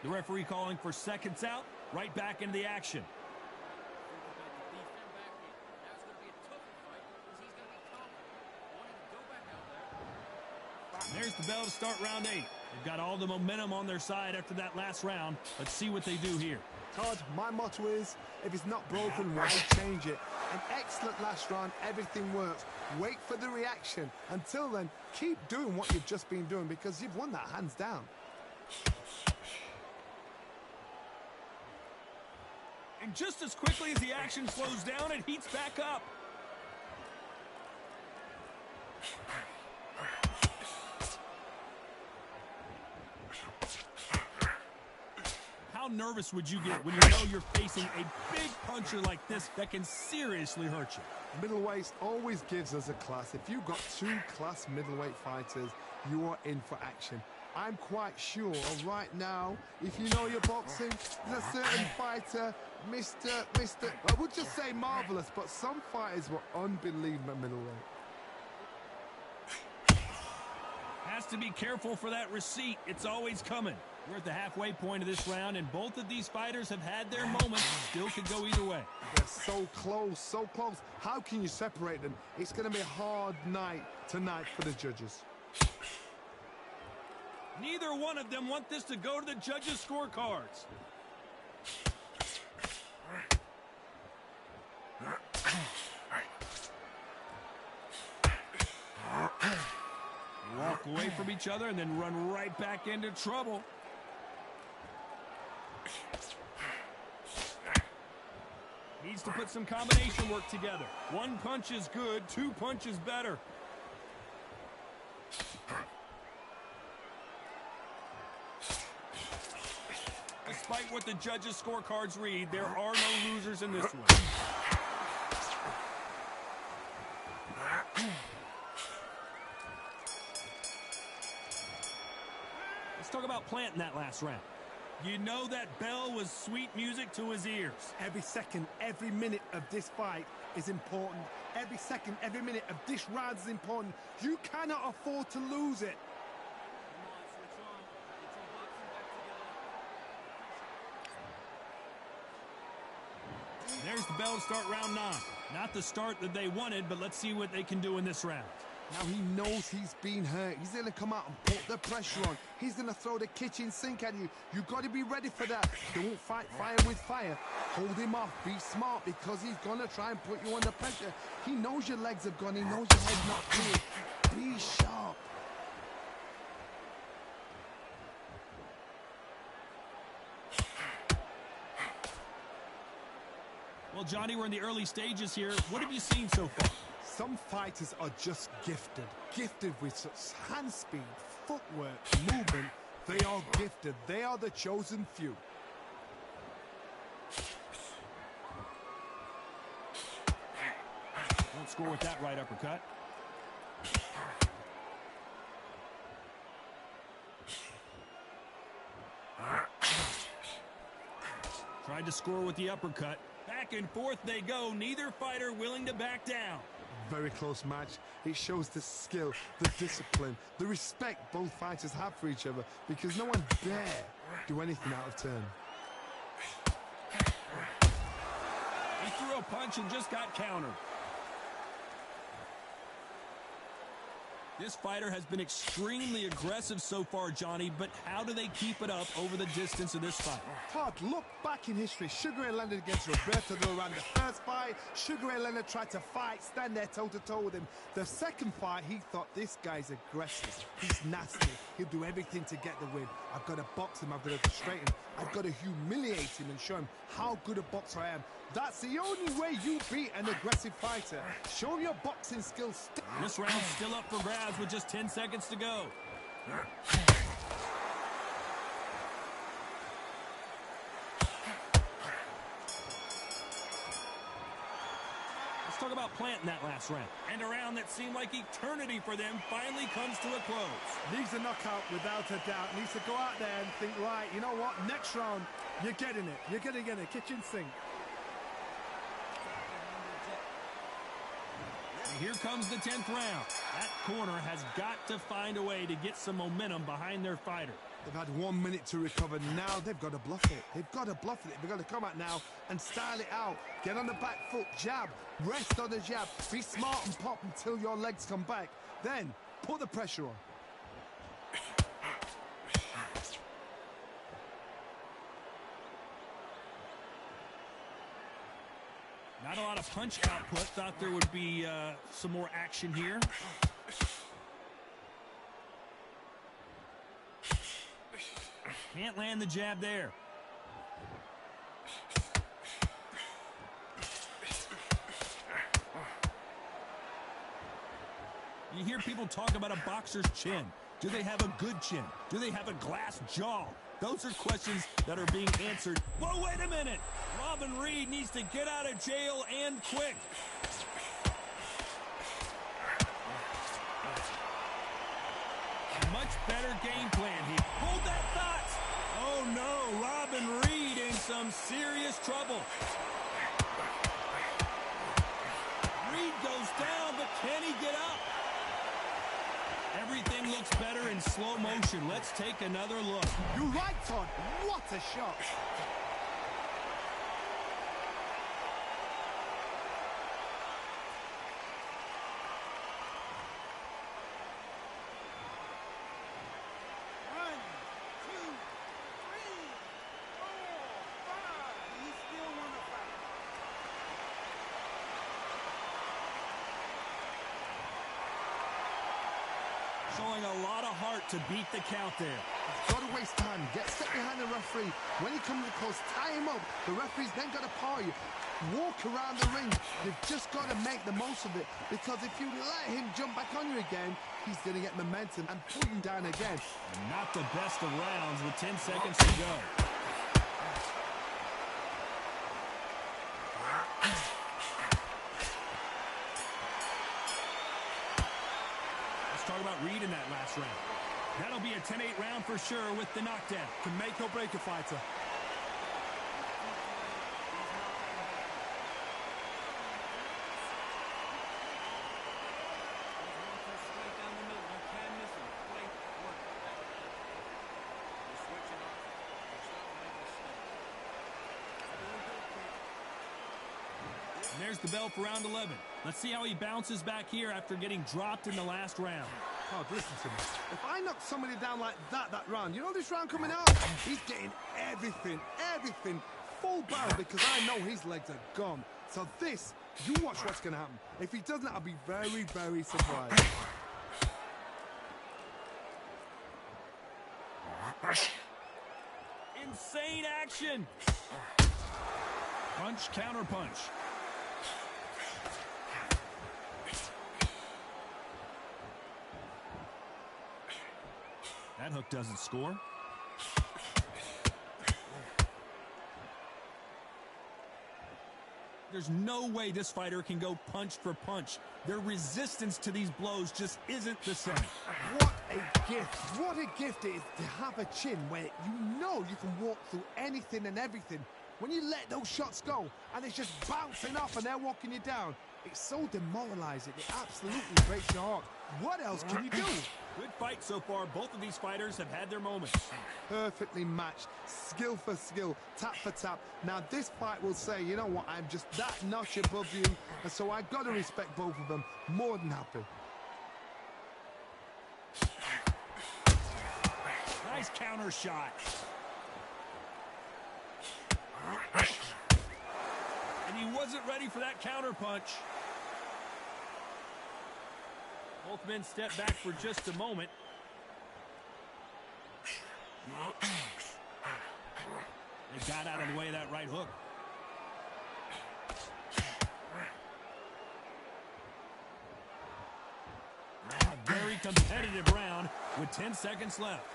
The referee calling for seconds out, right back into the action. There's the bell to start round 8. They've got all the momentum on their side after that last round. Let's see what they do here. Todd, my motto is, if it's not broken, why change it? An excellent last round, everything works. Wait for the reaction. Until then, keep doing what you've just been doing because you've won that hands down. And just as quickly as the action slows down, it heats back up. How nervous would you get when you know you're facing a big puncher like this that can seriously hurt you? Middleweight always gives us a class. If you've got 2 class middleweight fighters, you are in for action. I'm quite sure right now, if you know your boxing, there's a certain fighter, Mr. I would just say marvelous, but some fighters were unbelievable at middleweight. Has to be careful for that receipt. It's always coming. We're at the halfway point of this round, and both of these fighters have had their moments. Still could go either way. They're so close, so close. How can you separate them? It's going to be a hard night tonight for the judges. Neither one of them want this to go to the judges' scorecards. Walk away from each other and then run right back into trouble. Needs to put some combination work together. 1 punch is good, 2 punches better. Despite what the judges' scorecards read, there are no losers in this one. Let's talk about planting that last round. You know that bell was sweet music to his ears. Every second, every minute of this fight is important. Every second, every minute of this round is important. You cannot afford to lose it. There's the bell to start round 9. Not the start that they wanted, but let's see what they can do in this round. Now he knows he's been hurt. He's going to come out and put the pressure on. He's going to throw the kitchen sink at you. You've got to be ready for that. Don't fight fire with fire. Hold him off. Be smart because he's going to try and put you under pressure. He knows your legs have gone. He knows your head's not clear. Be sharp. Well, Johnny, we're in the early stages here. What have you seen so far? Some fighters are just gifted. Gifted with such hand speed, footwork, movement. They are gifted. They are the chosen few. Won't score with that right uppercut. Tried to score with the uppercut. Back and forth they go. Neither fighter willing to back down. Very close match. It shows the skill, the discipline, the respect both fighters have for each other because no one dare do anything out of turn. He threw a punch and just got countered. This fighter has been extremely aggressive so far, Johnny, but how do they keep it up over the distance of this fight? Todd, look back in history. Sugar Ray Leonard against Roberto Duran. The first fight, Sugar Ray Leonard tried to fight, stand there toe-to-toe with him. The second fight, he thought, this guy's aggressive. He's nasty. He'll do everything to get the win. I've got to box him. I've got to frustrate him. I've got to humiliate him and show him how good a boxer I am. That's the only way you beat an aggressive fighter. Show him your boxing skills. This round's still up for grabs with just 10 seconds to go. Let's talk about planting that last round. And a round that seemed like eternity for them finally comes to a close. Needs a knockout without a doubt. Needs to go out there and think, right, you know what? Next round, you're getting it. You're going to get a kitchen sink. Here comes the 10th round. That corner has got to find a way to get some momentum behind their fighter. They've had 1 minute to recover. Now they've got to bluff it. They've got to bluff it. They've got to come out now and style it out. Get on the back foot, jab, rest on the jab. Be smart and pop until your legs come back. Then put the pressure on. Not a lot of punch output. Thought there would be some more action here. Can't land the jab there. You hear people talk about a boxer's chin. Do they have a good chin? Do they have a glass jaw? Those are questions that are being answered. Whoa, wait a minute! Robin Reed needs to get out of jail and quick. A much better game plan here. Hold that thought! Oh no, Robin Reed in some serious trouble. Reed goes down, but can he get up? Everything looks better in slow motion. Let's take another look. You're right, Todd. What a shot. Showing a lot of heart to beat the count there. Got to waste time. Get set behind the referee. When he comes close, tie him up. The referee's then got to paw you. Walk around the ring. You've just got to make the most of it. Because if you let him jump back on you again, he's going to get momentum and put him down again. Not the best of rounds with 10 seconds to go. Talk about Reed in that last round. That'll be a 10-8 round for sure with the knockdown. Can make or break a fighter. And there's the bell for round 11. Let's see how he bounces back here after getting dropped in the last round. Oh, listen to me. If I knock somebody down like that round, you know this round coming out? He's getting everything, full barrel because I know his legs are gone. So this, you watch what's going to happen. If he doesn't, I'll be very, very surprised. Insane action. Punch, counter punch. That hook doesn't score. There's no way this fighter can go punch for punch. Their resistance to these blows just isn't the same. What a gift. What a gift it is to have a chin where you know you can walk through anything and everything. When you let those shots go and it's just bouncing off and they're walking you down, it's so demoralizing. It absolutely breaks your heart. What else can you do? Good fight so far. Both of these fighters have had their moments. Perfectly matched. Skill for skill. Tap for tap. Now this fight will say, you know what, I'm just that notch above you. And so I've got to respect both of them. More than happy. Nice counter shot. And he wasn't ready for that counter punch. Both men step back for just a moment. They got out of the way of that right hook. A very competitive round with 10 seconds left.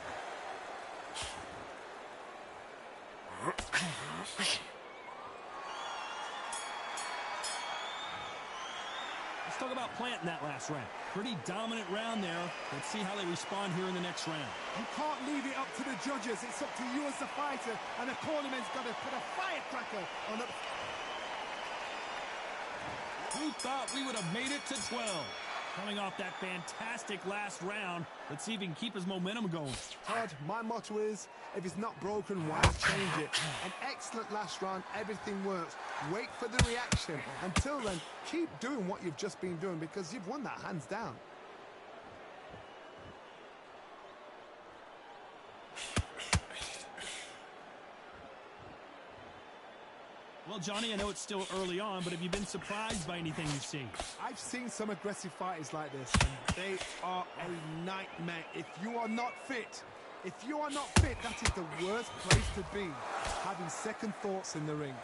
Let's talk about planting that last round. Pretty dominant round there. Let's see how they respond here in the next round. You can't leave it up to the judges. It's up to you as the fighter, and the cornerman's got to put a firecracker on the... Who thought we would have made it to 12? Coming off that fantastic last round, let's see if he can keep his momentum going. Todd, my motto is, if it's not broken, why change it? An excellent last round, everything works. Wait for the reaction. Until then, keep doing what you've just been doing because you've won that hands down. Well, Johnny, I know it's still early on, but have you been surprised by anything you've seen? I've seen some aggressive fighters like this, and they are a nightmare. If you are not fit, that is the worst place to be, having second thoughts in the ring.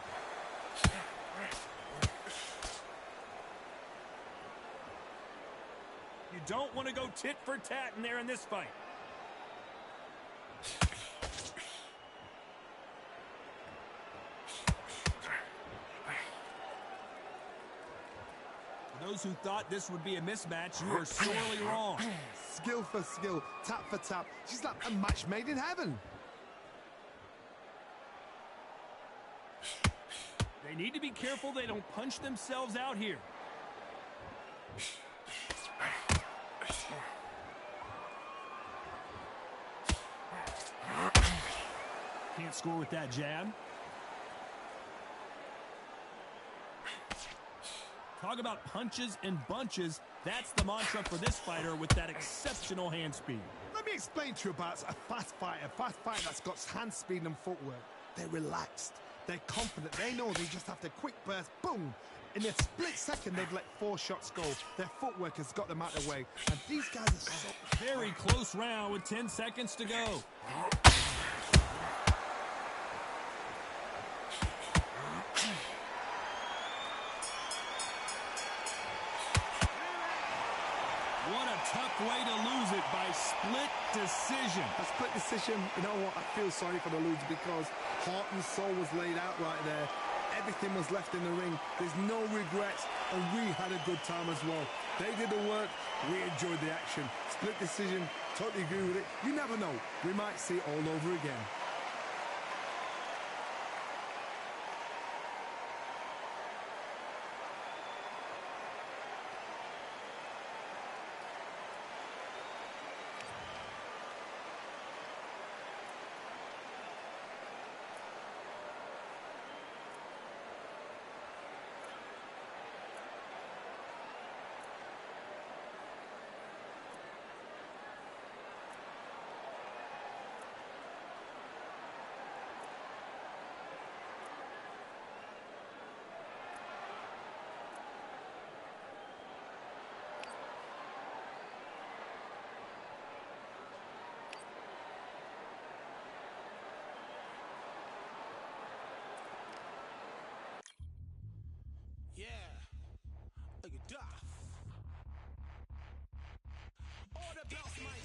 You don't want to go tit for tat in there in this fight. Those who thought this would be a mismatch, you are sorely wrong. Skill for skill, tap for tap. She's like a match made in heaven. They need to be careful they don't punch themselves out here. Can't score with that jab. Talk about punches and bunches. That's the mantra for this fighter with that exceptional hand speed. Let me explain to you about a fast fighter that's got hand speed and footwork. They're relaxed. They're confident. They know they just have to quick burst, boom. In a split second, they've let 4 shots go. Their footwork has got them out of the way. And these guys are so... Very close round with 10 seconds to go. What a tough way to lose it by split decision. A split decision, you know what, I feel sorry for the loser because heart and soul was laid out right there. Everything was left in the ring. There's no regrets, and we had a good time as well. They did the work, we enjoyed the action. Split decision, totally agree with it. You never know, we might see it all over again. Yeah, like a duff. All the belts, my